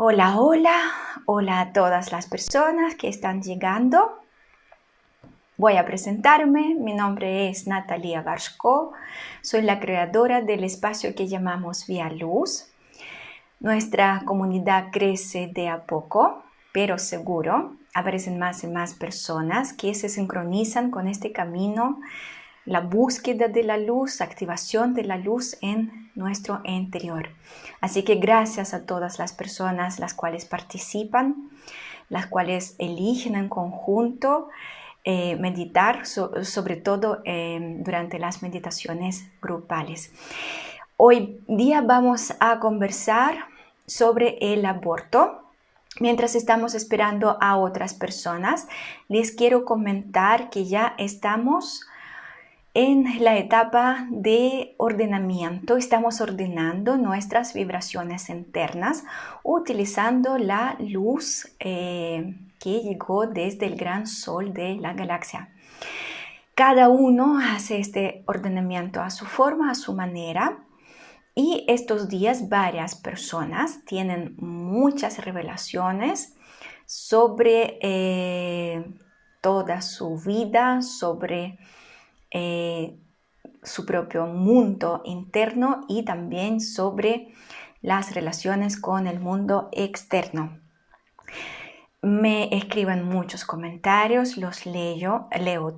Hola, hola, hola a todas las personas que están llegando. Voy a presentarme, mi nombre es Natalia Barshko, soy la creadora del espacio que llamamos Vía Luz. Nuestra comunidad crece de a poco, pero seguro. Aparecen más y más personas que se sincronizan con este camino, la búsqueda de la luz, activación de la luz en nuestro interior. Así que gracias a todas las personas las cuales participan, las cuales eligen en conjunto meditar, sobre todo durante las meditaciones grupales. Hoy día vamos a conversar sobre el aborto. Mientras estamos esperando a otras personas, les quiero comentar que ya estamos en la etapa de ordenamiento. Estamos ordenando nuestras vibraciones internas utilizando la luz que llegó desde el gran sol de la galaxia. Cada uno hace este ordenamiento a su forma, a su manera. Y estos días varias personas tienen muchas revelaciones sobre toda su vida, sobre su propio mundo interno y también sobre las relaciones con el mundo externo. Me escriben muchos comentarios, los leo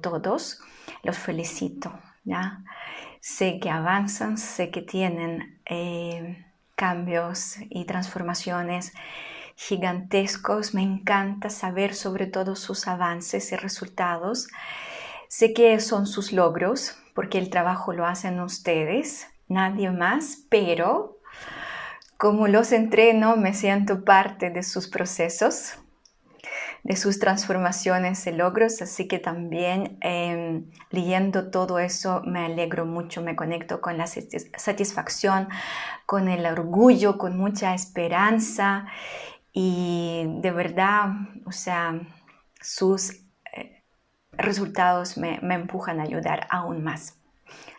todos, los felicito, ¿ya? Sé que avanzan, sé que tienen cambios y transformaciones gigantescos. Me encanta saber sobre todo sus avances y resultados. Sé que son sus logros, porque el trabajo lo hacen ustedes, nadie más, pero como los entreno, me siento parte de sus procesos, de sus transformaciones y logros, así que también leyendo todo eso me alegro mucho, me conecto con la satisfacción, con el orgullo, con mucha esperanza y de verdad, o sea, sus resultados me empujan a ayudar aún más.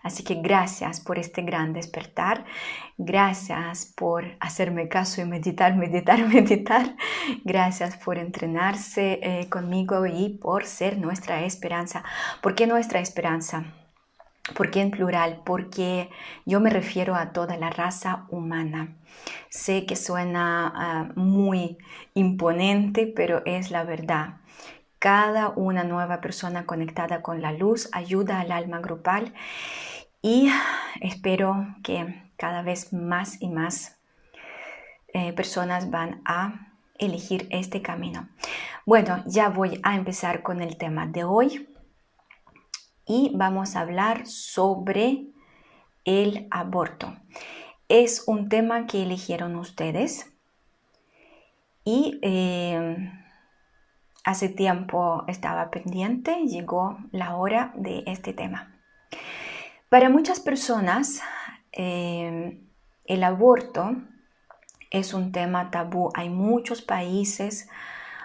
Así que gracias por este gran despertar, gracias por hacerme caso y meditar. Gracias por entrenarse conmigo y por ser nuestra esperanza. ¿Por qué nuestra esperanza? ¿Por qué en plural? Porque yo me refiero a toda la raza humana. Sé que suena muy imponente, pero es la verdad. Cada una nueva persona conectada con la luz ayuda al alma grupal y espero que cada vez más y más personas van a elegir este camino. Bueno, ya voy a empezar con el tema de hoy y vamos a hablar sobre el aborto. Es un tema que eligieron ustedes y hace tiempo estaba pendiente, llegó la hora de este tema. Para muchas personas, el aborto es un tema tabú. Hay muchos países,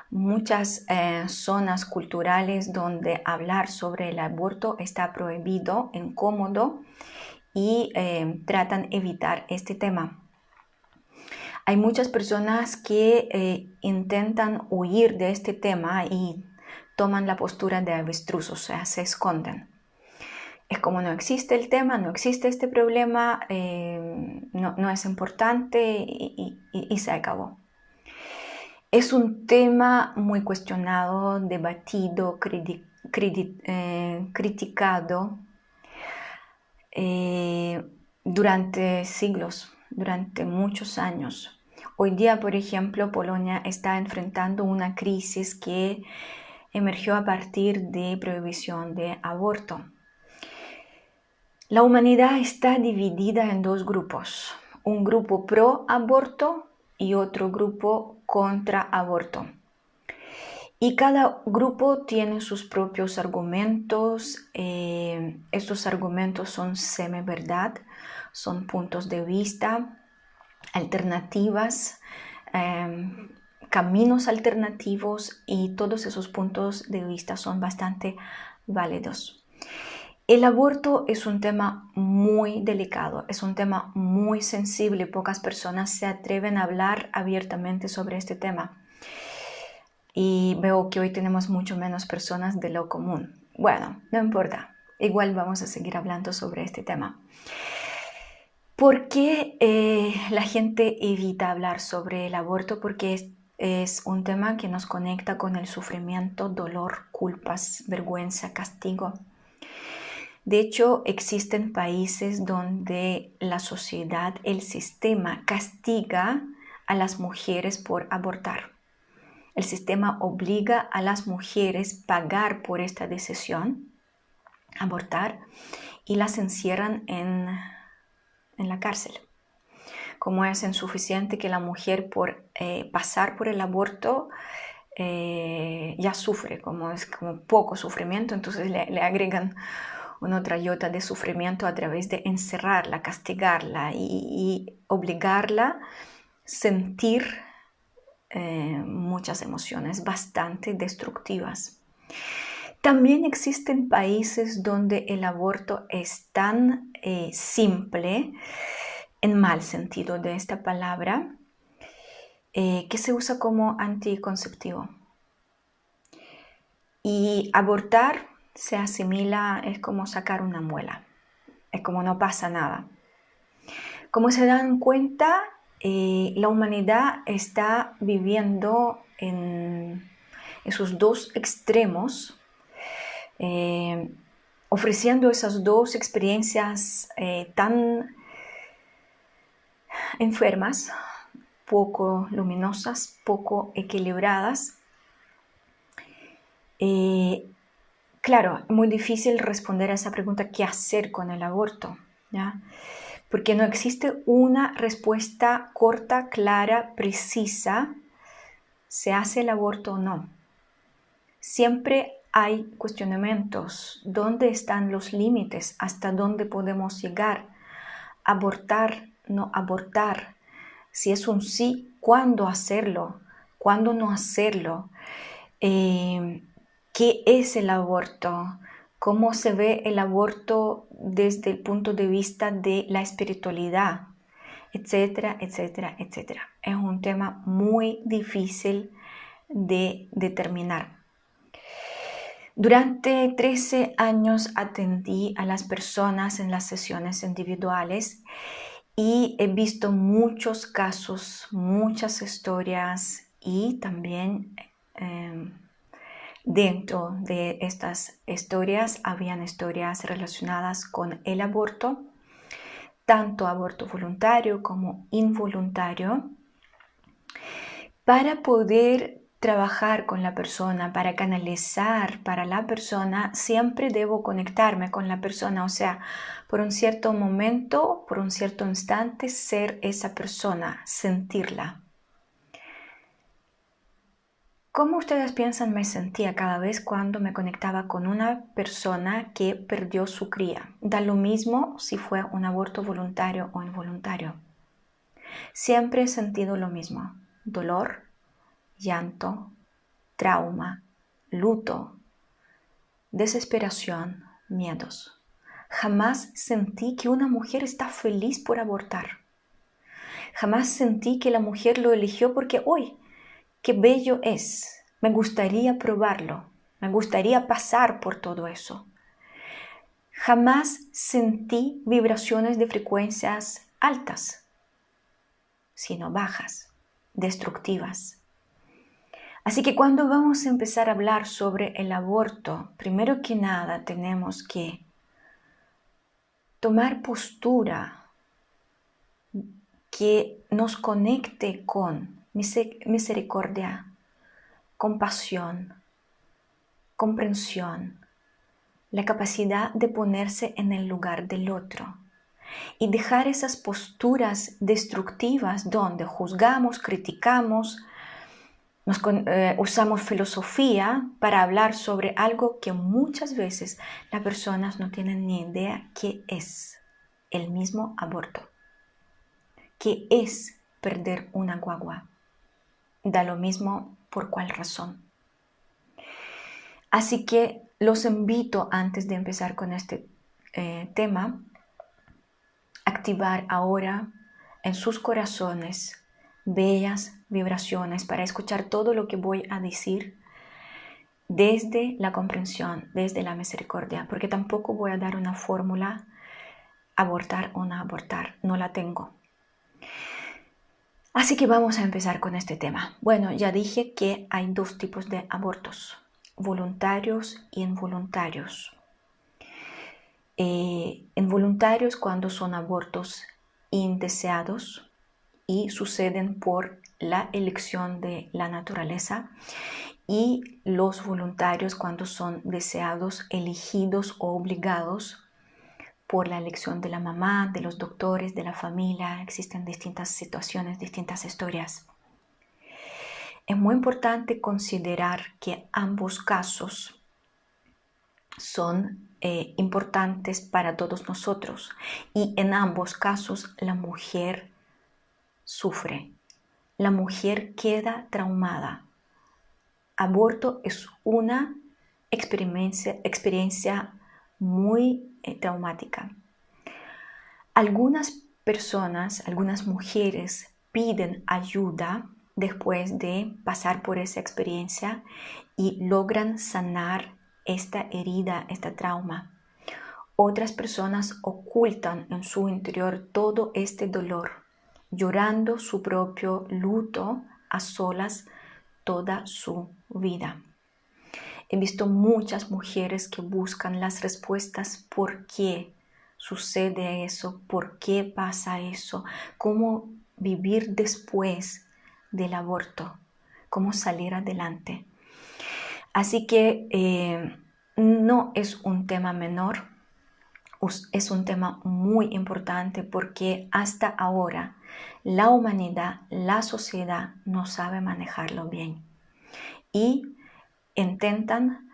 muchas zonas culturales donde hablar sobre el aborto está prohibido, incómodo y tratan de evitar este tema. Hay muchas personas que intentan huir de este tema y toman la postura de avestruz, o sea, se esconden. Es como no existe el tema, no existe este problema, no es importante y se acabó. Es un tema muy cuestionado, debatido, criticado durante siglos, durante muchos años. Hoy día, por ejemplo, Polonia está enfrentando una crisis que emergió a partir de prohibición de aborto. La humanidad está dividida en dos grupos, un grupo pro aborto y otro grupo contra aborto. Y cada grupo tiene sus propios argumentos. Estos argumentos son semi-verdad, son puntos de vista, alternativas, caminos alternativos y todos esos puntos de vista son bastante válidos. El aborto es un tema muy delicado, es un tema muy sensible. Pocas personas se atreven a hablar abiertamente sobre este tema. Y veo que hoy tenemos mucho menos personas de lo común. Bueno, no importa. Igual vamos a seguir hablando sobre este tema. ¿Por qué la gente evita hablar sobre el aborto? Porque es un tema que nos conecta con el sufrimiento, dolor, culpas, vergüenza, castigo. De hecho, existen países donde la sociedad, el sistema, castiga a las mujeres por abortar. El sistema obliga a las mujeres a pagar por esta decisión, abortar, y las encierran en la cárcel. Como es insuficiente que la mujer por pasar por el aborto ya sufre, como es como poco sufrimiento, entonces le agregan una otra iota de sufrimiento a través de encerrarla, castigarla y obligarla a sentir muchas emociones bastante destructivas. También existen países donde el aborto es tan simple, en mal sentido de esta palabra, que se usa como anticonceptivo. Y abortar se asimila, es como sacar una muela, es como no pasa nada. Como se dan cuenta, la humanidad está viviendo en esos dos extremos, ofreciendo esas dos experiencias tan enfermas, poco luminosas, poco equilibradas. Claro, muy difícil responder a esa pregunta, ¿qué hacer con el aborto? ¿Ya? Porque no existe una respuesta corta, clara, precisa, ¿se hace el aborto o no? Siempre hay cuestionamientos, ¿dónde están los límites? ¿Hasta dónde podemos llegar? ¿Abortar, no abortar? Si es un sí, ¿cuándo hacerlo? ¿Cuándo no hacerlo? ¿Qué es el aborto? ¿Cómo se ve el aborto desde el punto de vista de la espiritualidad? Etcétera, etcétera, etcétera. Es un tema muy difícil de determinar. Durante 13 años atendí a las personas en las sesiones individuales y he visto muchos casos, muchas historias y también dentro de estas historias habían historias relacionadas con el aborto, tanto aborto voluntario como involuntario. Para poder trabajar con la persona, para canalizar para la persona, siempre debo conectarme con la persona, o sea, por un cierto momento, por un cierto instante, ser esa persona, sentirla. ¿Cómo ustedes piensan me sentía cada vez cuando me conectaba con una persona que perdió su cría? Da lo mismo si fue un aborto voluntario o involuntario. Siempre he sentido lo mismo: dolor, llanto, trauma, luto, desesperación, miedos. Jamás sentí que una mujer está feliz por abortar. Jamás sentí que la mujer lo eligió porque ¡uy! ¡Qué bello es! Me gustaría probarlo. Me gustaría pasar por todo eso. Jamás sentí vibraciones de frecuencias altas, sino bajas, destructivas. Así que cuando vamos a empezar a hablar sobre el aborto, primero que nada tenemos que tomar postura que nos conecte con misericordia, compasión, comprensión, la capacidad de ponerse en el lugar del otro y dejar esas posturas destructivas donde juzgamos, criticamos, usamos filosofía para hablar sobre algo que muchas veces las personas no tienen ni idea qué es el mismo aborto, qué es perder una guagua. Da lo mismo por cuál razón. Así que los invito, antes de empezar con este tema, a activar ahora en sus corazones bellas vibraciones para escuchar todo lo que voy a decir desde la comprensión, desde la misericordia, porque tampoco voy a dar una fórmula abortar o no abortar, no la tengo. Así que vamos a empezar con este tema. Bueno, ya dije que hay dos tipos de abortos, voluntarios y involuntarios. Involuntarios cuando son abortos indeseados y suceden por la elección de la naturaleza, y los voluntarios cuando son deseados, elegidos o obligados por la elección de la mamá, de los doctores, de la familia. Existen distintas situaciones, distintas historias. Es muy importante considerar que ambos casos son importantes para todos nosotros, y en ambos casos la mujer sufre, la mujer queda traumada. Aborto es una experiencia muy traumática. Algunas personas, algunas mujeres piden ayuda después de pasar por esa experiencia y logran sanar esta herida, este trauma. Otras personas ocultan en su interior todo este dolor, llorando su propio luto a solas toda su vida. He visto muchas mujeres que buscan las respuestas por qué sucede eso, por qué pasa eso, cómo vivir después del aborto, cómo salir adelante. Así que no es un tema menor, es un tema muy importante, porque hasta ahora la humanidad, la sociedad no sabe manejarlo bien y intentan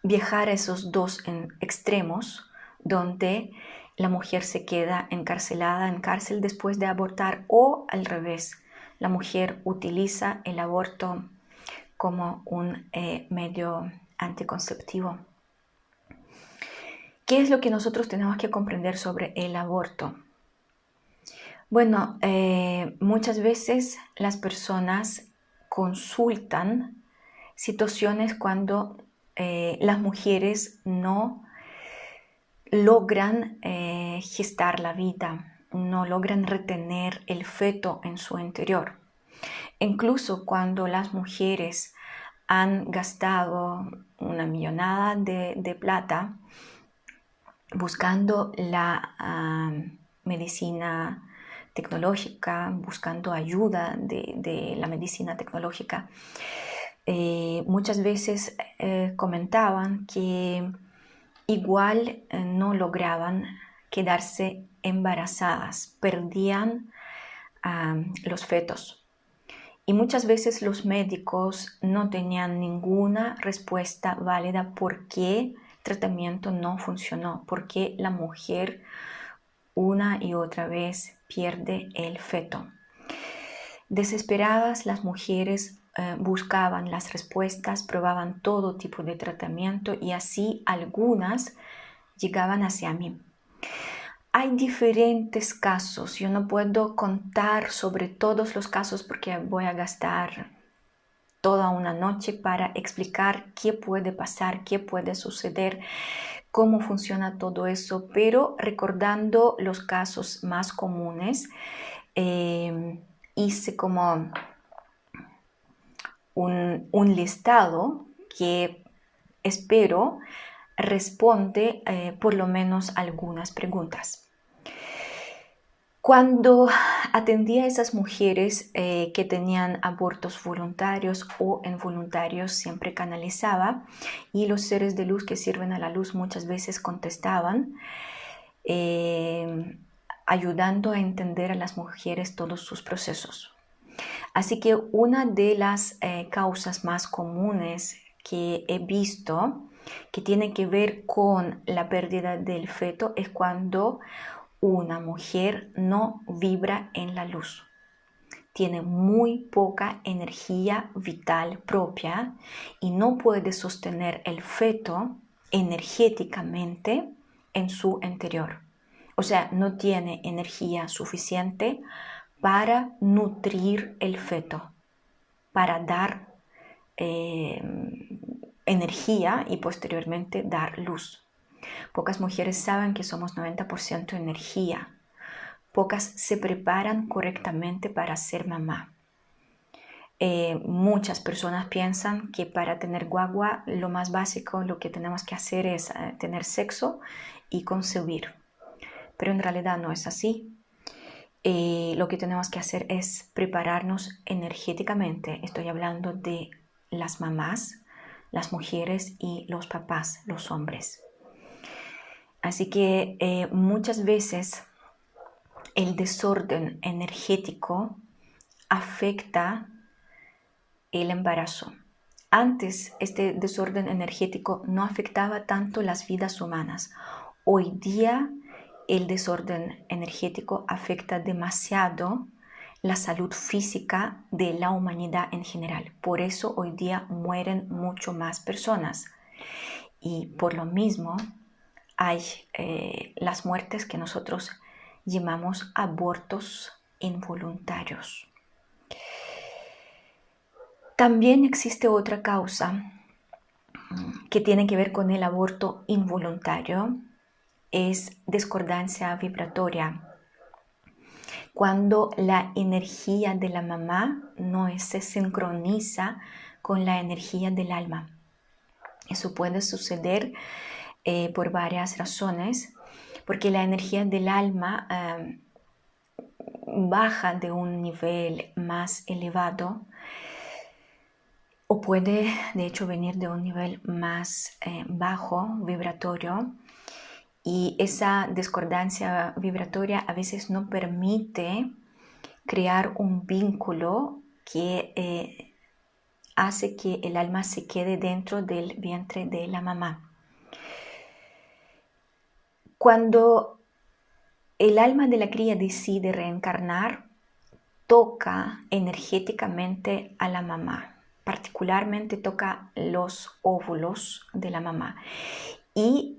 viajar a esos dos extremos, donde la mujer se queda encarcelada en cárcel después de abortar, o al revés, la mujer utiliza el aborto como un medio anticonceptivo. ¿Qué es lo que nosotros tenemos que comprender sobre el aborto? Bueno, muchas veces las personas consultan situaciones cuando las mujeres no logran gestar la vida, no logran retener el feto en su interior. Incluso cuando las mujeres han gastado una millonada de plata buscando la medicina tecnológica, buscando ayuda de la medicina tecnológica, muchas veces comentaban que igual no lograban quedarse embarazadas, perdían los fetos. Y muchas veces los médicos no tenían ninguna respuesta válida por qué el tratamiento no funcionó, por qué la mujer una y otra vez pierde el feto. Desesperadas, las mujeres buscaban las respuestas, probaban todo tipo de tratamiento, y así algunas llegaban hacia mí. Hay diferentes casos, yo no puedo contar sobre todos los casos porque voy a gastar toda una noche para explicar qué puede pasar, qué puede suceder, cómo funciona todo eso, pero recordando los casos más comunes, hice como un listado que espero responde por lo menos algunas preguntas. Cuando atendía a esas mujeres que tenían abortos voluntarios o involuntarios, siempre canalizaba, y los seres de luz que sirven a la luz muchas veces contestaban, ayudando a entender a las mujeres todos sus procesos. Así que una de las causas más comunes que he visto que tiene que ver con la pérdida del feto es cuando una mujer no vibra en la luz. Tiene muy poca energía vital propia y no puede sostener el feto energéticamente en su interior. O sea, no tiene energía suficiente para nutrir el feto, para dar energía y posteriormente dar luz. Pocas mujeres saben que somos 90% energía. Pocas se preparan correctamente para ser mamá. Muchas personas piensan que para tener guagua lo más básico, lo que tenemos que hacer es tener sexo y concebir. Pero en realidad no es así. Lo que tenemos que hacer es prepararnos energéticamente. Estoy hablando de las mamás, las mujeres y los papás, los hombres. Así que muchas veces el desorden energético afecta el embarazo. Antes este desorden energético no afectaba tanto las vidas humanas. Hoy día el desorden energético afecta demasiado la salud física de la humanidad en general. Por eso hoy día mueren mucho más personas. Y por lo mismo hay las muertes que nosotros llamamos abortos involuntarios. También existe otra causa que tiene que ver con el aborto involuntario, es discordancia vibratoria. Cuando la energía de la mamá no se sincroniza con la energía del alma. Eso puede suceder por varias razones, porque la energía del alma baja de un nivel más elevado o puede de hecho venir de un nivel más bajo vibratorio, y esa discordancia vibratoria a veces no permite crear un vínculo que hace que el alma se quede dentro del vientre de la mamá. Cuando el alma de la cría decide reencarnar, toca energéticamente a la mamá. Particularmente toca los óvulos de la mamá. Y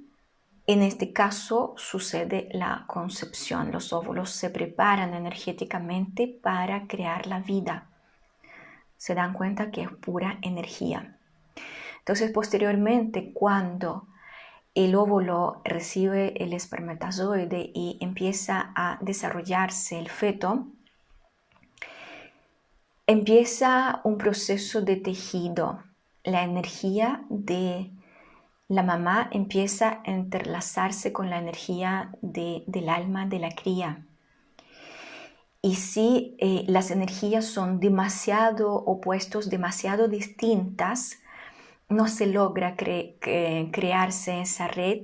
en este caso sucede la concepción. Los óvulos se preparan energéticamente para crear la vida. Se dan cuenta que es pura energía. Entonces, posteriormente, cuando el óvulo recibe el espermatozoide y empieza a desarrollarse el feto, empieza un proceso de tejido. La energía de la mamá empieza a entrelazarse con la energía del alma de la cría. Y si las energías son demasiado opuestos, demasiado distintas, no se logra crearse esa red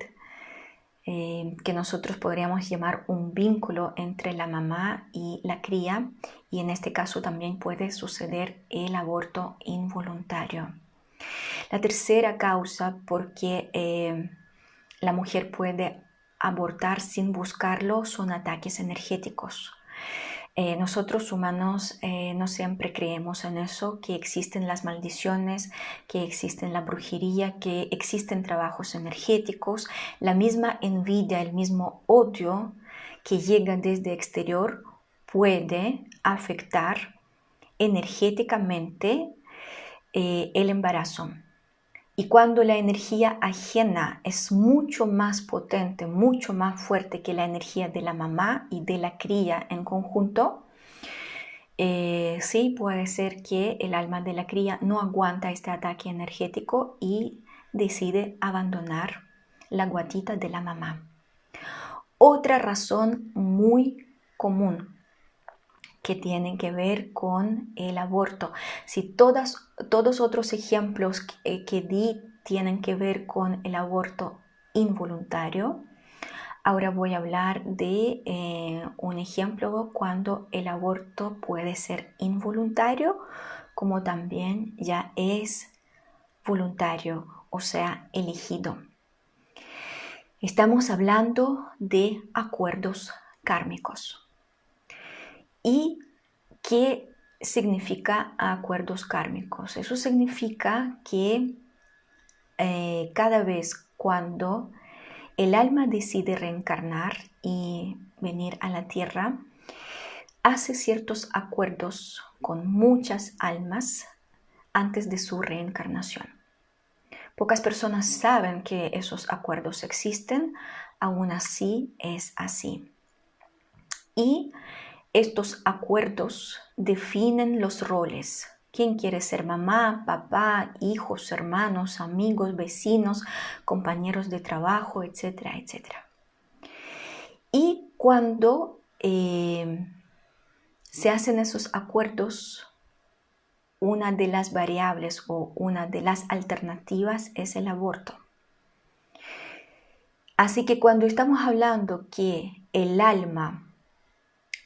que nosotros podríamos llamar un vínculo entre la mamá y la cría, y en este caso también puede suceder el aborto involuntario. La tercera causa por qué la mujer puede abortar sin buscarlo son ataques energéticos. Nosotros humanos no siempre creemos en eso, que existen las maldiciones, que existen la brujería, que existen trabajos energéticos, la misma envidia, el mismo odio que llega desde exterior puede afectar energéticamente el embarazo. Y cuando la energía ajena es mucho más potente, mucho más fuerte que la energía de la mamá y de la cría en conjunto, sí puede ser que el alma de la cría no aguanta este ataque energético y decide abandonar la guatita de la mamá. Otra razón muy común que tienen que ver con el aborto. Si todos otros ejemplos que di tienen que ver con el aborto involuntario, ahora voy a hablar de un ejemplo cuando el aborto puede ser involuntario, como también ya es voluntario, o sea, elegido. Estamos hablando de acuerdos kármicos. ¿Y qué significa acuerdos kármicos? Eso significa que cada vez cuando el alma decide reencarnar y venir a la tierra, hace ciertos acuerdos con muchas almas antes de su reencarnación. Pocas personas saben que esos acuerdos existen, aún así es así. Y estos acuerdos definen los roles. ¿Quién quiere ser mamá, papá, hijos, hermanos, amigos, vecinos, compañeros de trabajo, etcétera, etcétera? Y cuando se hacen esos acuerdos, una de las variables o una de las alternativas es el aborto. Así que cuando estamos hablando que el alma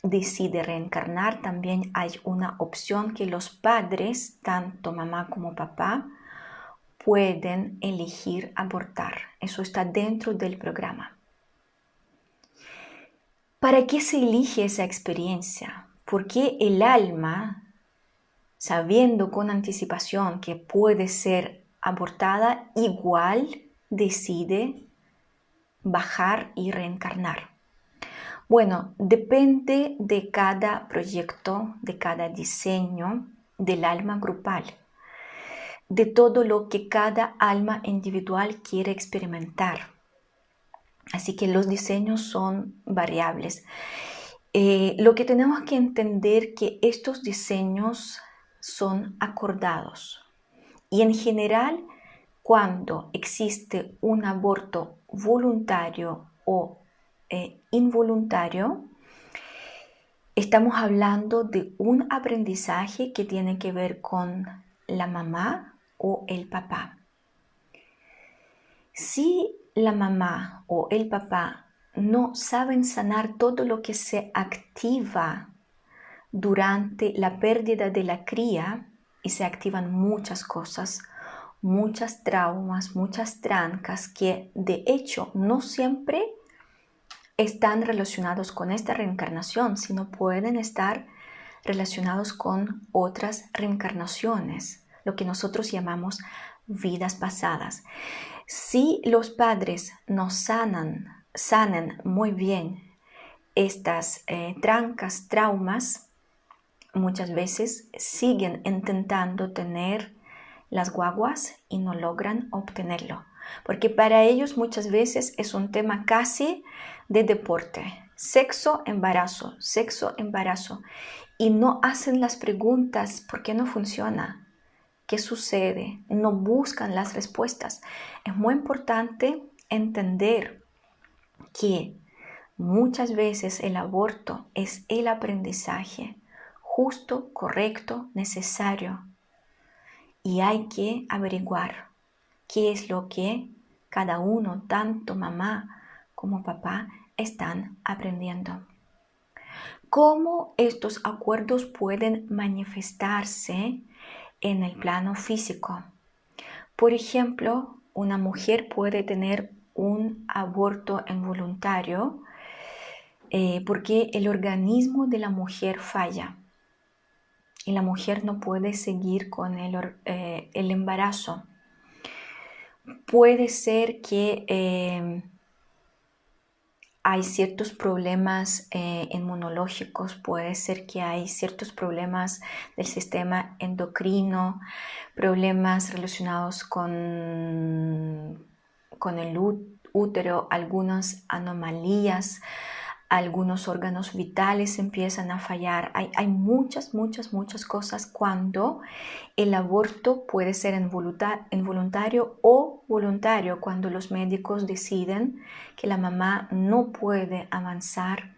decide reencarnar, también hay una opción que los padres, tanto mamá como papá, pueden elegir abortar. Eso está dentro del programa. ¿Para qué se elige esa experiencia? Porque el alma, sabiendo con anticipación que puede ser abortada, igual decide bajar y reencarnar. Bueno, depende de cada proyecto, de cada diseño del alma grupal, de todo lo que cada alma individual quiere experimentar. Así que los diseños son variables. Lo que tenemos que entender que estos diseños son acordados. Y en general, cuando existe un aborto voluntario o involuntario, estamos hablando de un aprendizaje que tiene que ver con la mamá o el papá. Si la mamá o el papá no saben sanar todo lo que se activa durante la pérdida de la cría, y se activan muchas cosas, muchas traumas, muchas trancas que de hecho no siempre están relacionados con esta reencarnación, sino pueden estar relacionados con otras reencarnaciones, lo que nosotros llamamos vidas pasadas. Si los padres no sanan muy bien estas trancas, traumas, muchas veces siguen intentando tener las guaguas y no logran obtenerlo, porque para ellos muchas veces es un tema casi de deporte. Sexo, embarazo, y no hacen las preguntas: ¿por qué no funciona? ¿Qué sucede? No buscan las respuestas. Es muy importante entender que muchas veces el aborto es el aprendizaje justo, correcto, necesario. Y hay que averiguar qué es lo que cada uno, tanto mamá como papá, están aprendiendo. ¿Cómo estos acuerdos pueden manifestarse en el plano físico? Por ejemplo, una mujer puede tener un aborto involuntario porque el organismo de la mujer falla y la mujer no puede seguir con el embarazo. Puede ser que hay ciertos problemas inmunológicos, puede ser que hay ciertos problemas del sistema endocrino, problemas relacionados con el útero, algunas anomalías, algunos órganos vitales empiezan a fallar. Hay muchas cosas cuando el aborto puede ser involuntario o voluntario, cuando los médicos deciden que la mamá no puede avanzar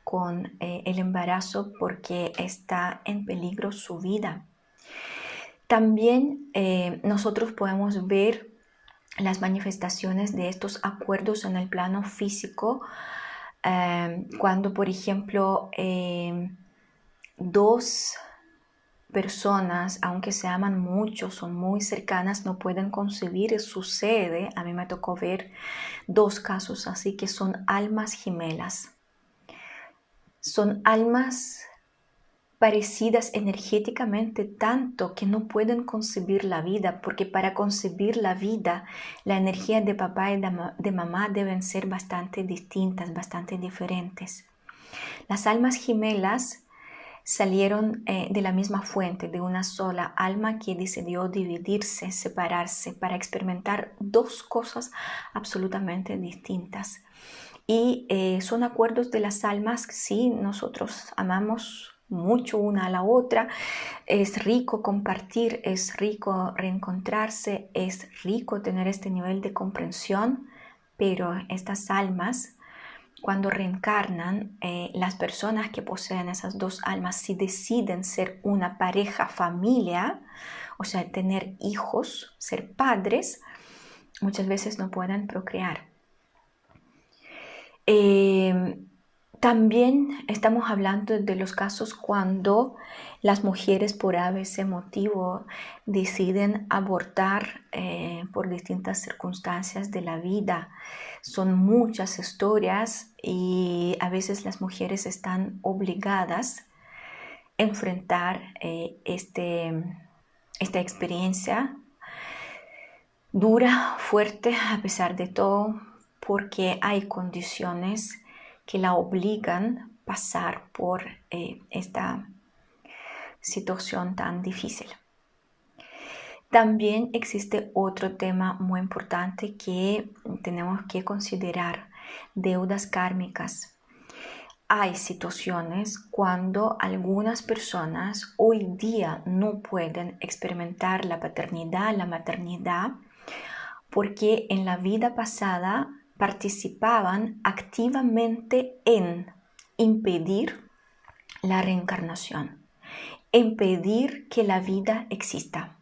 con el embarazo porque está en peligro su vida. También nosotros podemos ver las manifestaciones de estos acuerdos en el plano físico cuando, por ejemplo, dos personas, aunque se aman mucho, son muy cercanas, no pueden concebir. Sucede, a mí me tocó ver 2 casos así, que son almas gemelas. Son almas parecidas energéticamente tanto que no pueden concebir la vida, porque para concebir la vida, la energía de papá y de mamá deben ser bastante distintas, bastante diferentes. Las almas gemelas salieron de la misma fuente, de una sola alma que decidió dividirse, separarse, para experimentar dos cosas absolutamente distintas. Y son acuerdos de las almas, sí, nosotros amamos mucho una a la otra, es rico compartir, es rico reencontrarse, es rico tener este nivel de comprensión, pero estas almas, cuando reencarnan, las personas que poseen esas dos almas, si deciden ser una pareja, familia, o sea, tener hijos, ser padres, muchas veces no pueden procrear. También estamos hablando de los casos cuando las mujeres por a veces motivo deciden abortar por distintas circunstancias de la vida. Son muchas historias y a veces las mujeres están obligadas a enfrentar esta experiencia dura, fuerte a pesar de todo, porque hay condiciones que la obligan a pasar por esta situación tan difícil. También existe otro tema muy importante que tenemos que considerar: deudas kármicas. Hay situaciones cuando algunas personas hoy día no pueden experimentar la paternidad, la maternidad, porque en la vida pasada participaban activamente en impedir la reencarnación, impedir que la vida exista,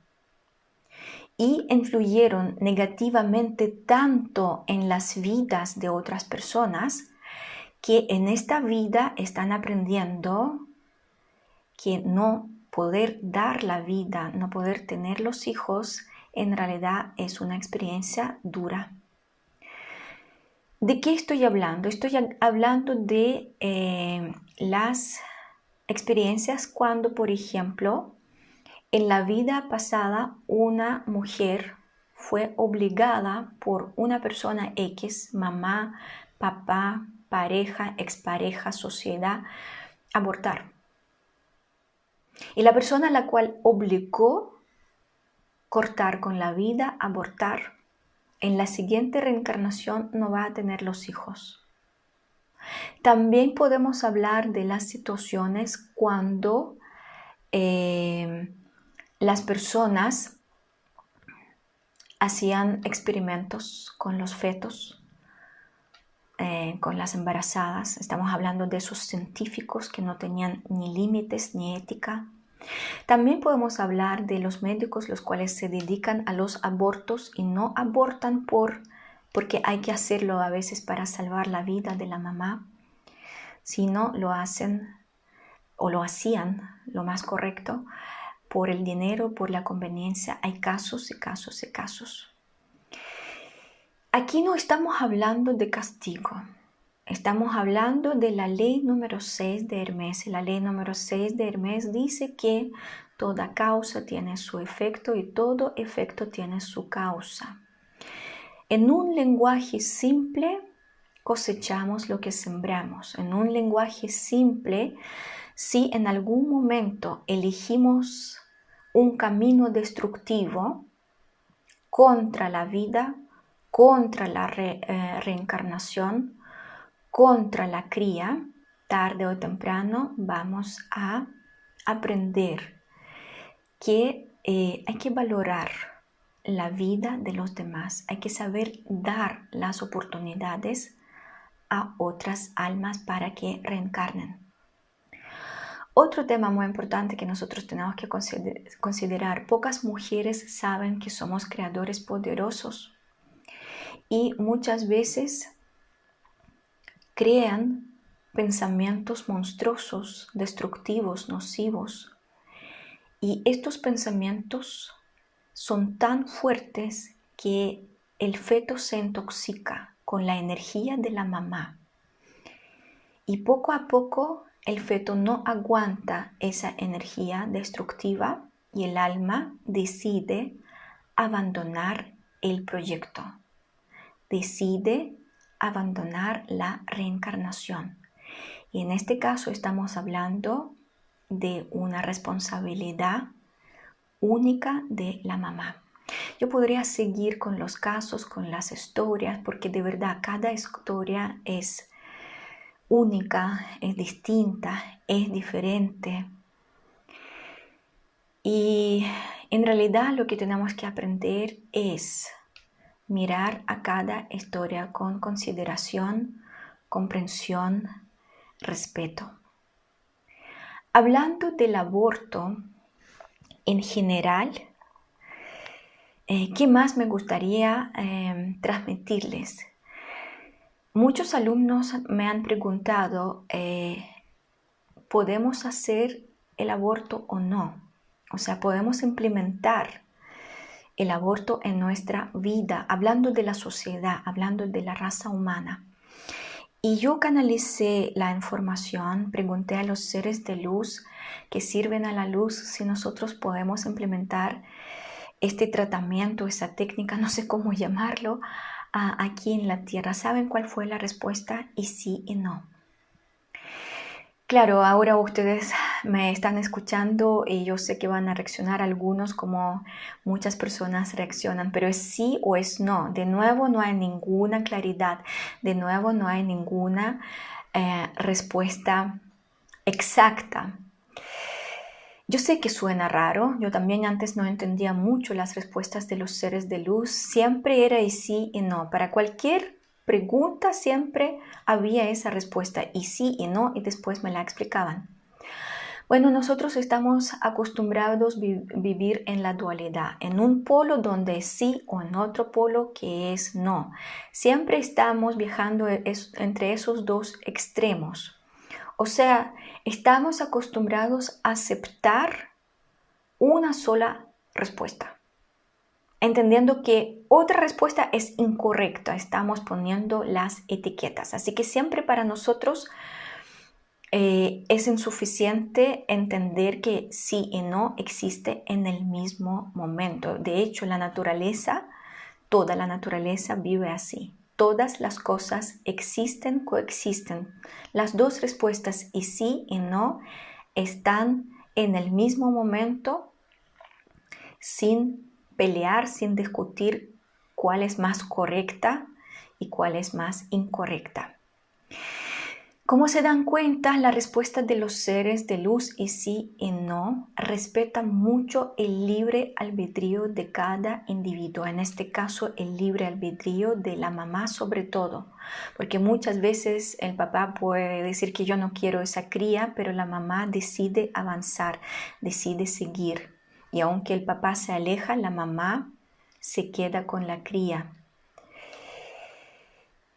y influyeron negativamente tanto en las vidas de otras personas que en esta vida están aprendiendo que no poder dar la vida, no poder tener los hijos, en realidad es una experiencia dura. ¿De qué estoy hablando? Estoy hablando de las experiencias cuando, por ejemplo, en la vida pasada una mujer fue obligada por una persona X, mamá, papá, pareja, expareja, sociedad, a abortar. Y la persona a la cual obligó cortar con la vida, abortar, en la siguiente reencarnación no va a tener los hijos. También podemos hablar de las situaciones cuando las personas hacían experimentos con los fetos, con las embarazadas. Estamos hablando de esos científicos que no tenían ni límites ni ética. También podemos hablar de los médicos los cuales se dedican a los abortos y no abortan porque hay que hacerlo a veces para salvar la vida de la mamá, sino lo hacen o lo hacían, lo más correcto, por el dinero, por la conveniencia. Hay casos y casos y casos. Aquí no estamos hablando de castigo. Estamos hablando de la ley número 6 de Hermes. La ley número 6 de Hermes dice que toda causa tiene su efecto y todo efecto tiene su causa. En un lenguaje simple cosechamos lo que sembramos. En un lenguaje simple, si en algún momento elegimos un camino destructivo contra la vida, contra la reencarnación, contra la cría, tarde o temprano vamos a aprender que hay que valorar la vida de los demás, hay que saber dar las oportunidades a otras almas para que reencarnen. Otro tema muy importante que nosotros tenemos que considerar: pocas mujeres saben que somos creadores poderosos y muchas veces crean pensamientos monstruosos, destructivos, nocivos. Y estos pensamientos son tan fuertes que el feto se intoxica con la energía de la mamá. Y poco a poco el feto no aguanta esa energía destructiva y el alma decide abandonar el proyecto, decide abandonar la reencarnación. Y en este caso estamos hablando de una responsabilidad única de la mamá. Yo podría seguir con los casos, con las historias, porque de verdad cada historia es única, es distinta, es diferente. Y en realidad lo que tenemos que aprender es mirar a cada historia con consideración, comprensión, respeto. Hablando del aborto en general, ¿qué más me gustaría transmitirles? Muchos alumnos me han preguntado, ¿podemos hacer el aborto o no? O sea, ¿podemos implementar el aborto en nuestra vida? Hablando de la sociedad, hablando de la raza humana. Y yo canalicé la información, pregunté a los seres de luz que sirven a la luz si nosotros podemos implementar este tratamiento, esa técnica, no sé cómo llamarlo, aquí en la Tierra. ¿Saben cuál fue la respuesta? Y sí y no. Claro, ahora ustedes me están escuchando y yo sé que van a reaccionar algunos como muchas personas reaccionan, pero es sí o es no. De nuevo no hay ninguna claridad, de nuevo no hay ninguna respuesta exacta. Yo sé que suena raro, yo también antes no entendía mucho las respuestas de los seres de luz, siempre era y sí y no. Para cualquier pregunta siempre había esa respuesta y sí y no, y después me la explicaban. Bueno, nosotros estamos acostumbrados a vivir en la dualidad, en un polo donde es sí o en otro polo que es no. Siempre estamos viajando entre esos dos extremos. O sea, estamos acostumbrados a aceptar una sola respuesta, entendiendo que otra respuesta es incorrecta. Estamos poniendo las etiquetas. Así que siempre para nosotros es insuficiente entender que sí y no existe en el mismo momento. De hecho, la naturaleza, toda la naturaleza vive así. Todas las cosas existen, coexisten. Las dos respuestas y sí y no están en el mismo momento sin pelear, sin discutir cuál es más correcta y cuál es más incorrecta. Como se dan cuenta, la respuesta de los seres de luz y sí y no respeta mucho el libre albedrío de cada individuo, en este caso el libre albedrío de la mamá sobre todo, porque muchas veces el papá puede decir que yo no quiero esa cría, pero la mamá decide avanzar, decide seguir, y aunque el papá se aleja, la mamá se queda con la cría.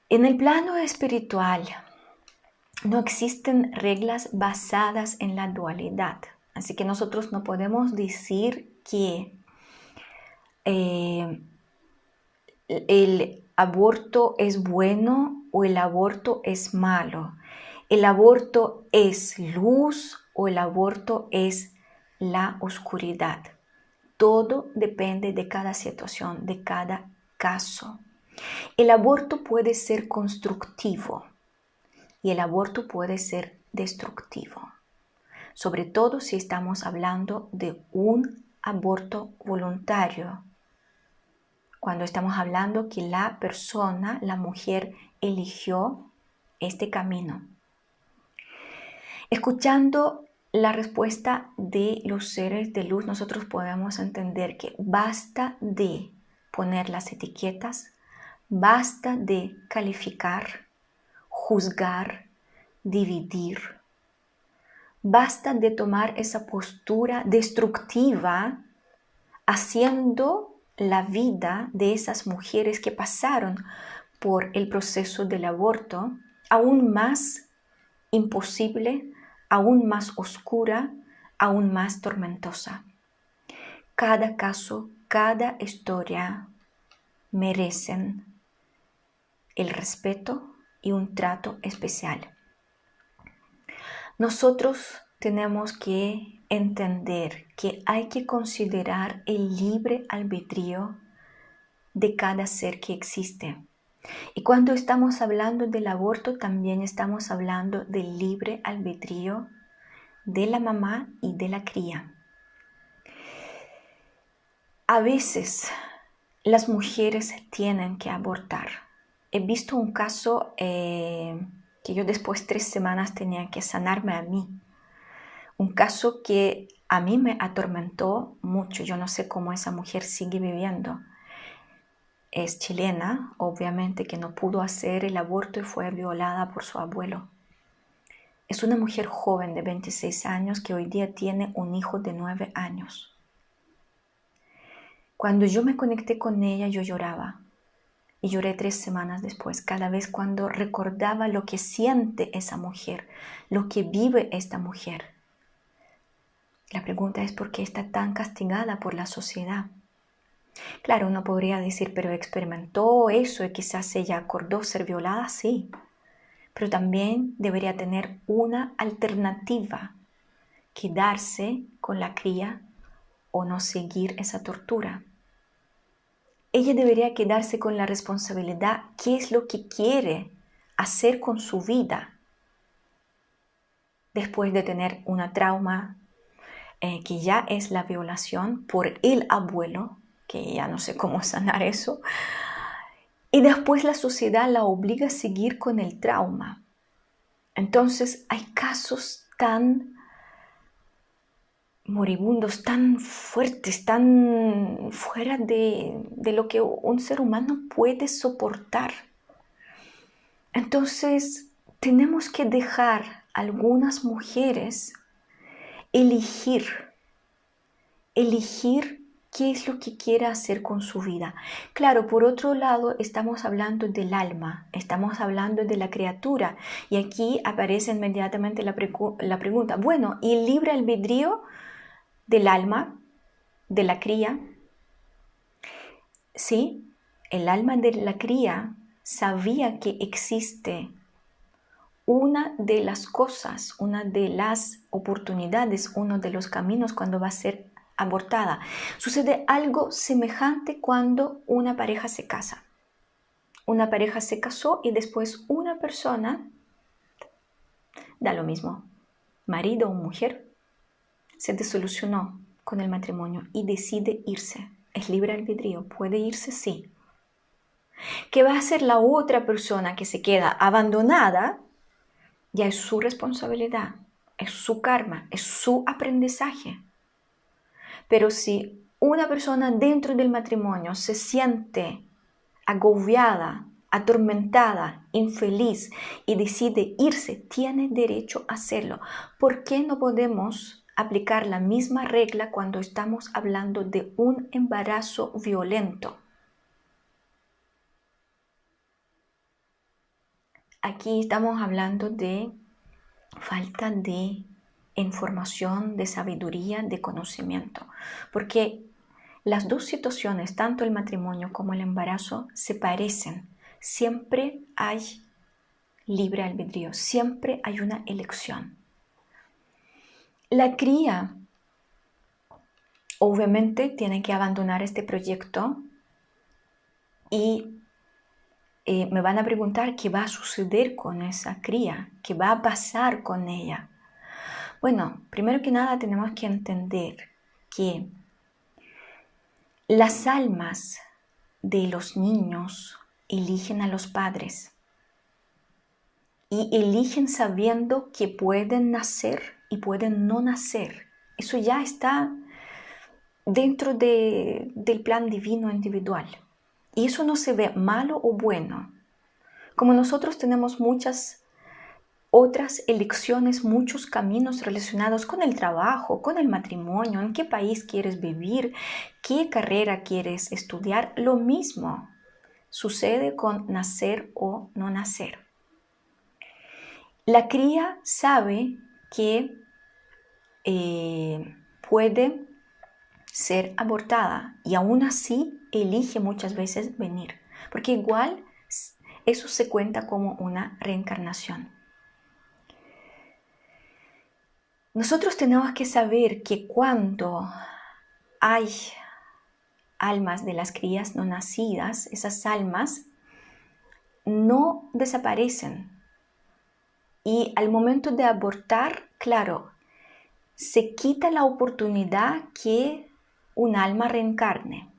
En el plano espiritual, no existen reglas basadas en la dualidad. Así que nosotros no podemos decir que el aborto es bueno o el aborto es malo. El aborto es luz o el aborto es la oscuridad. Todo depende de cada situación, de cada caso. El aborto puede ser constructivo. Y el aborto puede ser destructivo, sobre todo si estamos hablando de un aborto voluntario, cuando estamos hablando que la persona, la mujer, eligió este camino. Escuchando la respuesta de los seres de luz, nosotros podemos entender que basta de poner las etiquetas, basta de calificar, juzgar, dividir. Basta de tomar esa postura destructiva haciendo la vida de esas mujeres que pasaron por el proceso del aborto aún más imposible, aún más oscura, aún más tormentosa. Cada caso, cada historia merecen el respeto y un trato especial. Nosotros tenemos que entender que hay que considerar el libre albedrío de cada ser que existe. Y cuando estamos hablando del aborto, también estamos hablando del libre albedrío de la mamá y de la cría. A veces las mujeres tienen que abortar. He visto un caso que yo después de 3 semanas tenía que sanarme a mí. Un caso que a mí me atormentó mucho. Yo no sé cómo esa mujer sigue viviendo. Es chilena, obviamente que no pudo hacer el aborto y fue violada por su abuelo. Es una mujer joven de 26 años que hoy día tiene un hijo de 9 años. Cuando yo me conecté con ella, yo lloraba. Y lloré 3 semanas después, cada vez cuando recordaba lo que siente esa mujer, lo que vive esta mujer. La pregunta es por qué está tan castigada por la sociedad. Claro, uno podría decir, pero experimentó eso y quizás ella acordó ser violada, sí. Pero también debería tener una alternativa, quedarse con la cría o no seguir esa tortura. Ella debería quedarse con la responsabilidad, qué es lo que quiere hacer con su vida después de tener una trauma que ya es la violación por el abuelo, que ya no sé cómo sanar eso, y después la sociedad la obliga a seguir con el trauma. Entonces hay casos tan moribundos, tan fuertes, tan fuera de lo que un ser humano puede soportar. Entonces tenemos que dejar a algunas mujeres elegir qué es lo que quiere hacer con su vida. Claro, por otro lado, estamos hablando del alma, estamos hablando de la criatura, y aquí aparece inmediatamente la pregunta, bueno, ¿y el libre albedrío del alma, de la cría? Sí, el alma de la cría sabía que existe una de las cosas, una de las oportunidades, uno de los caminos cuando va a ser abortada. Sucede algo semejante cuando una pareja se casa. Una pareja se casó y después una persona, da lo mismo, marido o mujer, se desilusionó con el matrimonio y decide irse. Es libre albedrío, puede irse, sí. ¿Qué va a hacer la otra persona que se queda abandonada? Ya es su responsabilidad, es su karma, es su aprendizaje. Pero si una persona dentro del matrimonio se siente agobiada, atormentada, infeliz y decide irse, tiene derecho a hacerlo. ¿Por qué no podemos aplicar la misma regla cuando estamos hablando de un embarazo violento? Aquí estamos hablando de falta de información, de sabiduría, de conocimiento, porque las dos situaciones, tanto el matrimonio como el embarazo, se parecen. Siempre hay libre albedrío, siempre hay una elección. La cría, obviamente, tiene que abandonar este proyecto y me van a preguntar qué va a suceder con esa cría, qué va a pasar con ella. Bueno, primero que nada tenemos que entender que las almas de los niños eligen a los padres y eligen sabiendo que pueden nacer y pueden no nacer. Eso ya está dentro del plan divino individual. Y eso no se ve malo o bueno. Como nosotros tenemos muchas otras elecciones, muchos caminos relacionados con el trabajo, con el matrimonio, en qué país quieres vivir, qué carrera quieres estudiar, lo mismo sucede con nacer o no nacer. La cría sabe que puede ser abortada y aún así elige muchas veces venir, porque igual eso se cuenta como una reencarnación. Nosotros tenemos que saber que cuando hay almas de las crías no nacidas, esas almas no desaparecen. Y al momento de abortar, claro, se quita la oportunidad que un alma reencarne.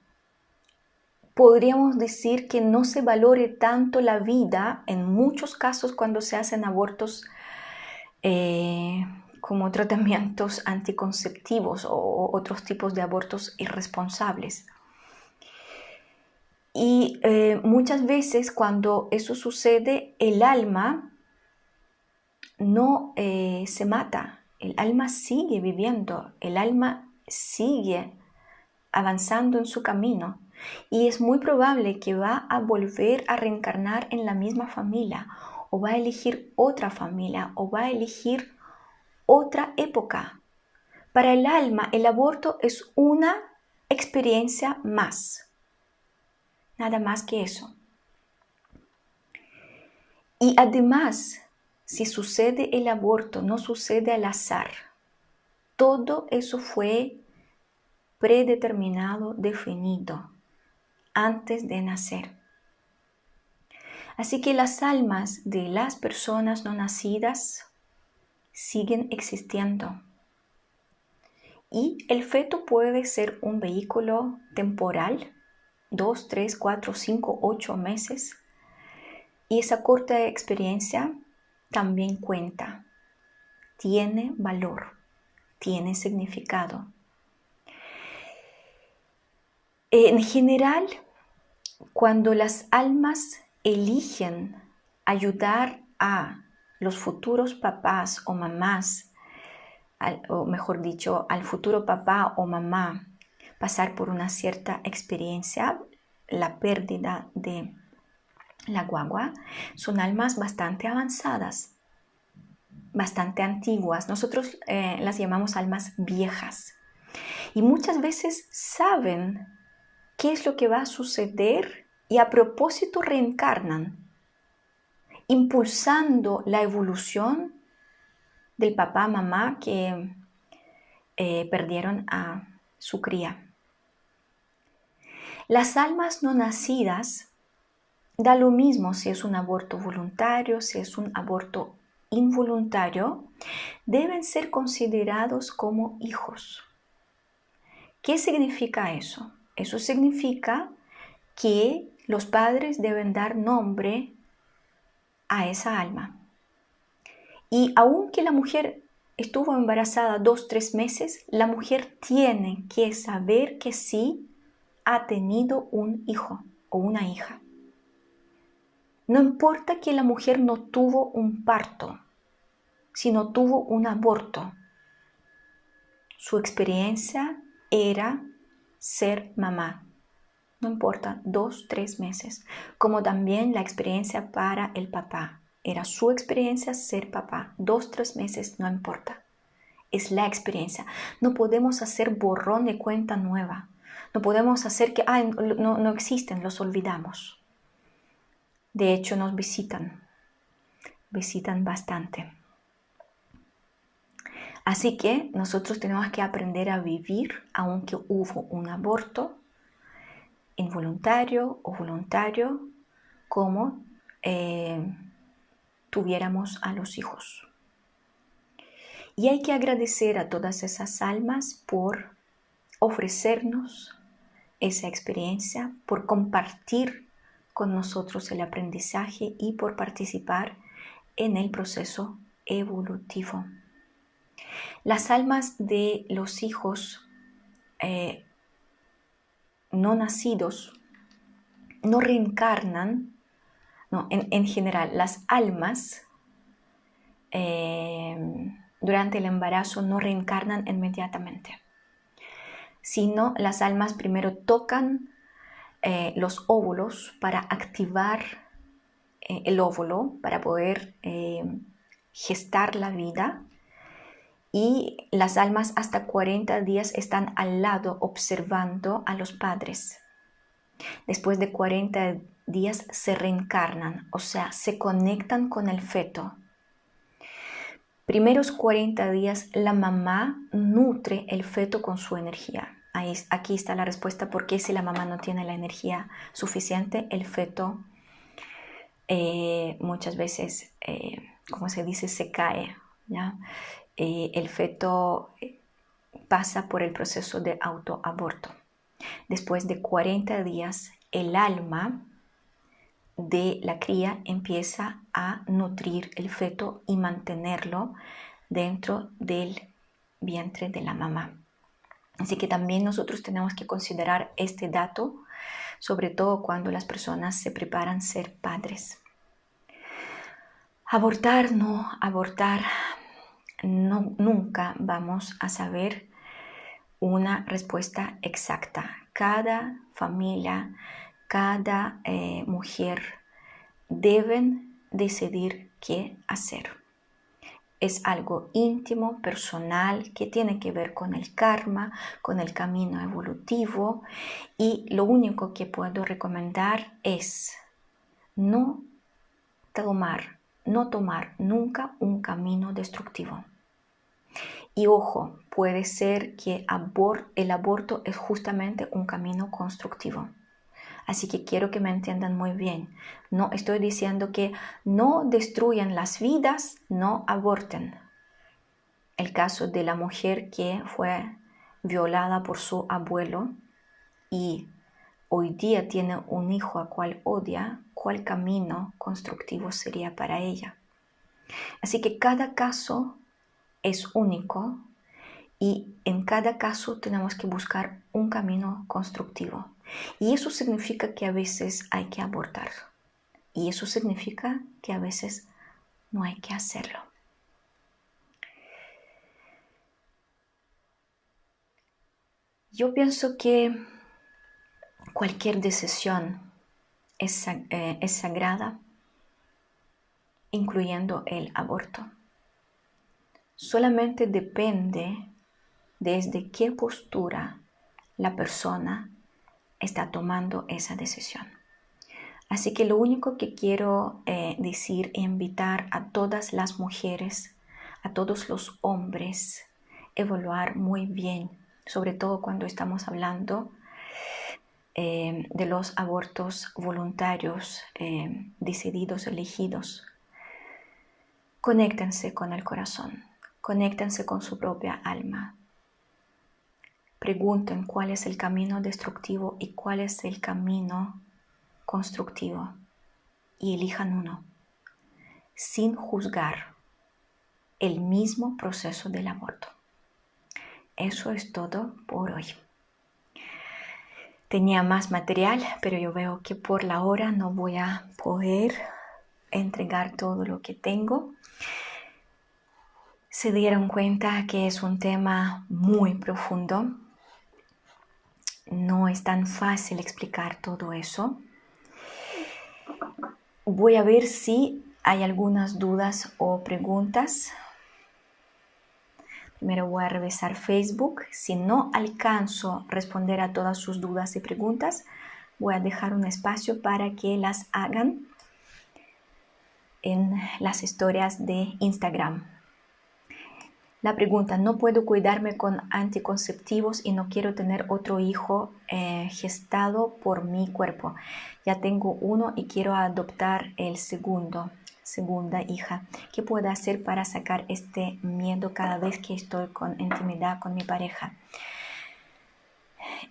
Podríamos decir que no se valore tanto la vida en muchos casos cuando se hacen abortos como tratamientos anticonceptivos o otros tipos de abortos irresponsables. Y muchas veces cuando eso sucede, el alma no se mata, el alma sigue viviendo, el alma sigue avanzando en su camino y es muy probable que va a volver a reencarnar en la misma familia o va a elegir otra familia o va a elegir otra época. Para el alma, el aborto es una experiencia más, nada más que eso. Y además, si sucede el aborto, no sucede al azar. Todo eso fue predeterminado, definido, antes de nacer. Así que las almas de las personas no nacidas siguen existiendo. Y el feto puede ser un vehículo temporal, 2, 3, 4, 5, 8 meses. Y esa corta experiencia también cuenta, tiene valor, tiene significado. En general, cuando las almas eligen ayudar a los futuros papás o mamás, o mejor dicho, al futuro papá o mamá pasar por una cierta experiencia, la pérdida de la guagua, son almas bastante avanzadas, bastante antiguas. Nosotros las llamamos almas viejas. Y muchas veces saben qué es lo que va a suceder y a propósito reencarnan, impulsando la evolución del papá, mamá que perdieron a su cría. Las almas no nacidas, da lo mismo si es un aborto voluntario, si es un aborto involuntario, deben ser considerados como hijos. ¿Qué significa eso? Eso significa que los padres deben dar nombre a esa alma. Y aunque la mujer estuvo embarazada 2, 3 meses, la mujer tiene que saber que sí ha tenido un hijo o una hija. No importa que la mujer no tuvo un parto, sino tuvo un aborto. Su experiencia era ser mamá. No importa, 2, 3 meses. Como también la experiencia para el papá. Era su experiencia ser papá. 2, 3 meses, no importa. Es la experiencia. No podemos hacer borrón de cuenta nueva. No podemos hacer que no existen, los olvidamos. De hecho, nos visitan bastante. Así que nosotros tenemos que aprender a vivir aunque hubo un aborto involuntario o voluntario, como tuviéramos a los hijos. Y hay que agradecer a todas esas almas por ofrecernos esa experiencia, por compartir con nosotros el aprendizaje y por participar en el proceso evolutivo. Las almas de los hijos no nacidos no reencarnan, no, en general, las almas durante el embarazo no reencarnan inmediatamente, sino las almas primero tocan los óvulos para activar el óvulo, para poder gestar la vida, y las almas hasta 40 días están al lado observando a los padres. Después de 40 días se reencarnan, o sea, se conectan con el feto. primeros 40 días la mamá nutre el feto con su energía. Aquí está la respuesta por qué si la mamá no tiene la energía suficiente, el feto muchas veces, como se dice, se cae, ¿ya? El feto pasa por el proceso de autoaborto. Después de 40 días, el alma de la cría empieza a nutrir el feto y mantenerlo dentro del vientre de la mamá. Así que también nosotros tenemos que considerar este dato, sobre todo cuando las personas se preparan a ser padres. Abortar, nunca vamos a saber una respuesta exacta. Cada familia, cada mujer deben decidir qué hacer. Es algo íntimo, personal, que tiene que ver con el karma, con el camino evolutivo, y lo único que puedo recomendar es no tomar nunca un camino destructivo. Y ojo, puede ser que el aborto es justamente un camino constructivo. Así que quiero que me entiendan muy bien. No estoy diciendo que no destruyan las vidas, no aborten. El caso de la mujer que fue violada por su abuelo y hoy día tiene un hijo a cual odia, ¿cuál camino constructivo sería para ella? Así que cada caso es único y en cada caso tenemos que buscar un camino constructivo. Y eso significa que a veces hay que abortar. Y eso significa que a veces no hay que hacerlo. Yo pienso que cualquier decisión es sagrada, incluyendo el aborto. Solamente depende desde qué postura la persona está tomando esa decisión. Así que lo único que quiero decir e invitar a todas las mujeres, a todos los hombres, evaluar muy bien, sobre todo cuando estamos hablando de los abortos voluntarios, decididos, elegidos. Conéctense con el corazón, conéctense con su propia alma. Pregunten cuál es el camino destructivo y cuál es el camino constructivo y elijan uno, sin juzgar el mismo proceso del aborto. Eso es todo por hoy. Tenía más material, pero yo veo que por la hora no voy a poder entregar todo lo que tengo. Se dieron cuenta que es un tema muy profundo. No es tan fácil explicar todo eso. Voy a ver si hay algunas dudas o preguntas. Primero voy a revisar Facebook. Si no alcanzo a responder a todas sus dudas y preguntas, voy a dejar un espacio para que las hagan en las historias de Instagram. La pregunta: no puedo cuidarme con anticonceptivos y no quiero tener otro hijo gestado por mi cuerpo. Ya tengo uno y quiero adoptar el segunda hija. ¿Qué puedo hacer para sacar este miedo cada vez que estoy con intimidad con mi pareja?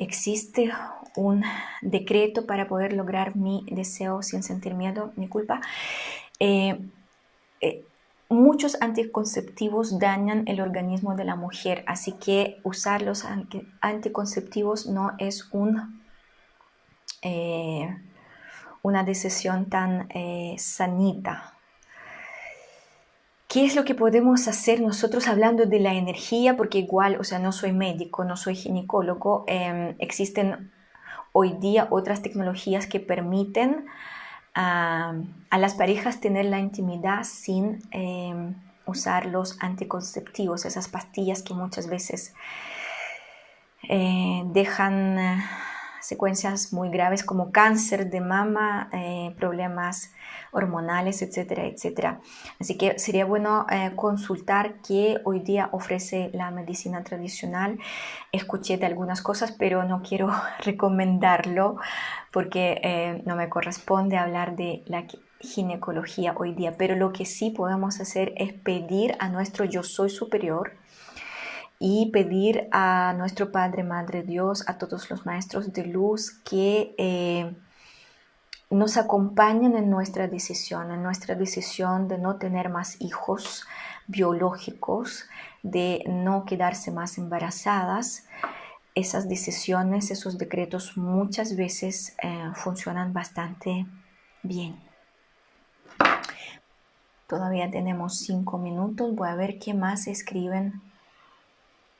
¿Existe un decreto para poder lograr mi deseo sin sentir miedo, mi culpa? Muchos anticonceptivos dañan el organismo de la mujer, así que usar los anticonceptivos no es una decisión tan sanita. ¿Qué es lo que podemos hacer nosotros hablando de la energía? Porque igual, no soy médico, no soy ginecólogo. Existen hoy día otras tecnologías que permiten a las parejas tener la intimidad sin usar los anticonceptivos, esas pastillas que muchas veces dejan secuencias muy graves como cáncer de mama, problemas hormonales, etcétera, etcétera. Así que sería bueno consultar qué hoy día ofrece la medicina tradicional. Escuché de algunas cosas, pero no quiero recomendarlo porque no me corresponde hablar de la ginecología hoy día. Pero lo que sí podemos hacer es pedir a nuestro yo soy superior y pedir a nuestro Padre, Madre Dios, a todos los maestros de luz que nos acompañen en nuestra decisión de no tener más hijos biológicos, de no quedarse más embarazadas. Esas decisiones, esos decretos muchas veces funcionan bastante bien. Todavía tenemos 5 minutos. Voy a ver qué más escriben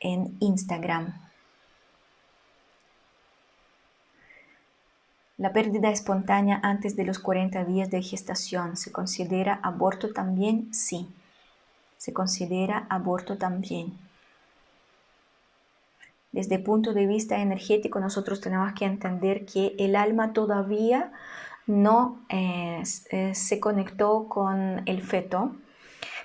en Instagram. La pérdida espontánea antes de los 40 días de gestación, ¿se considera aborto también? Sí, se considera aborto también. Desde el punto de vista energético, nosotros tenemos que entender que el alma todavía no se conectó con el feto.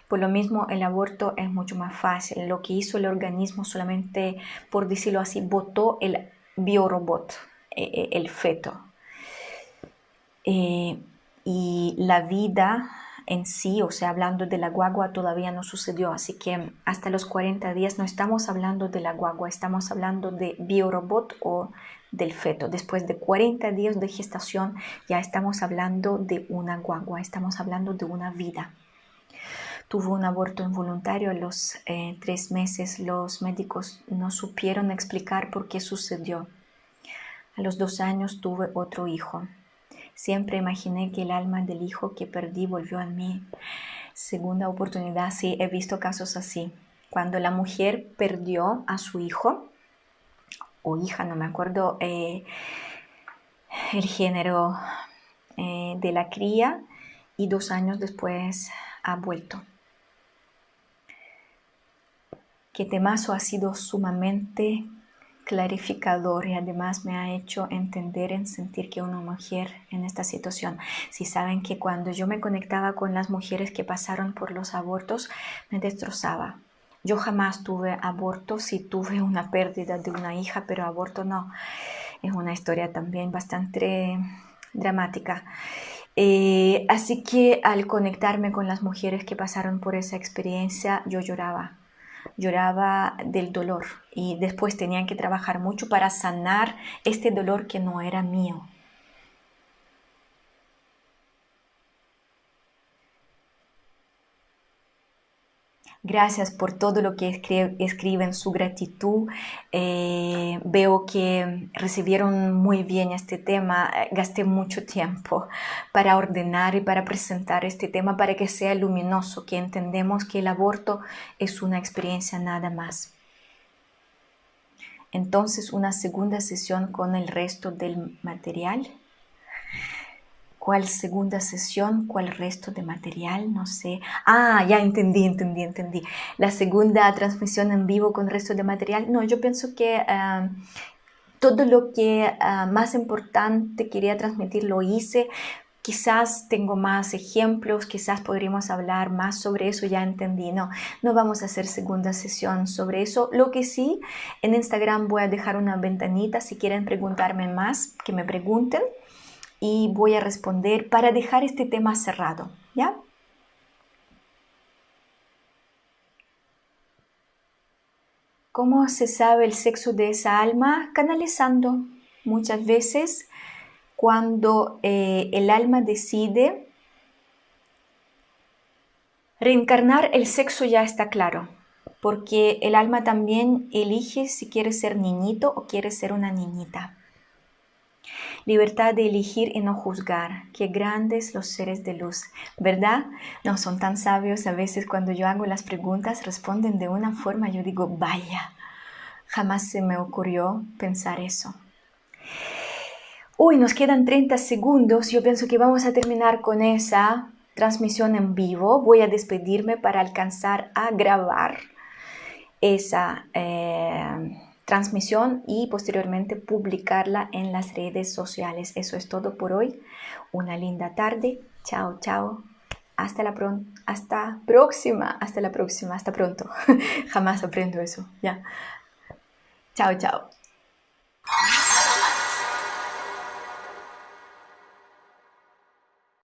Por lo mismo, el aborto es mucho más fácil. Lo que hizo el organismo solamente, por decirlo así, botó el biorobot, el feto. Y la vida en sí, o sea, hablando de la guagua, todavía no sucedió. Así que hasta los 40 días no estamos hablando de la guagua, estamos hablando de biorobot o del feto. Después de 40 días de gestación ya estamos hablando de una guagua, estamos hablando de una vida. Tuvo un aborto involuntario a los 3 meses. Los médicos no supieron explicar por qué sucedió. A los 2 años tuve otro hijo. Siempre imaginé que el alma del hijo que perdí volvió a mí. Segunda oportunidad, sí, he visto casos así. Cuando la mujer perdió a su hijo o hija, no me acuerdo el género de la cría, y 2 años después ha vuelto. Que temazo ha sido sumamente clarificador y además me ha hecho entender en sentir que una mujer en esta situación. Si saben que cuando yo me conectaba con las mujeres que pasaron por los abortos, me destrozaba. Yo jamás tuve aborto, sí tuve una pérdida de una hija, pero aborto no. Es una historia también bastante dramática. Así que al conectarme con las mujeres que pasaron por esa experiencia, yo lloraba del dolor y después tenían que trabajar mucho para sanar este dolor que no era mío. Gracias por todo lo que escriben, su gratitud. Veo que recibieron muy bien este tema. Gasté mucho tiempo para ordenar y para presentar este tema para que sea luminoso, que entendemos que el aborto es una experiencia nada más. Entonces, una segunda sesión con el resto del material. ¿Cuál segunda sesión? ¿Cuál resto de material? No sé. Ah, ya entendí. La segunda transmisión en vivo con resto de material. No, yo pienso que todo lo que más importante quería transmitir lo hice. Quizás tengo más ejemplos, quizás podríamos hablar más sobre eso, ya entendí. No vamos a hacer segunda sesión sobre eso. Lo que sí, en Instagram voy a dejar una ventanita si quieren preguntarme más, que me pregunten. Y voy a responder para dejar este tema cerrado, ¿ya? ¿Cómo se sabe el sexo de esa alma? Canalizando. Muchas veces cuando el alma decide reencarnar, el sexo ya está claro, porque el alma también elige si quiere ser niñito o quiere ser una niñita. Libertad de elegir y no juzgar. Qué grandes los seres de luz, ¿verdad? No son tan sabios. A veces cuando yo hago las preguntas responden de una forma, yo digo, vaya, jamás se me ocurrió pensar eso. Uy, nos quedan 30 segundos. Yo pienso que vamos a terminar con esa transmisión en vivo. Voy a despedirme para alcanzar a grabar esa transmisión y posteriormente publicarla en las redes sociales. Eso es todo por hoy. Una linda tarde. Chao, chao. Hasta la próxima. Hasta pronto. Jamás aprendo eso. Ya. Chao, chao.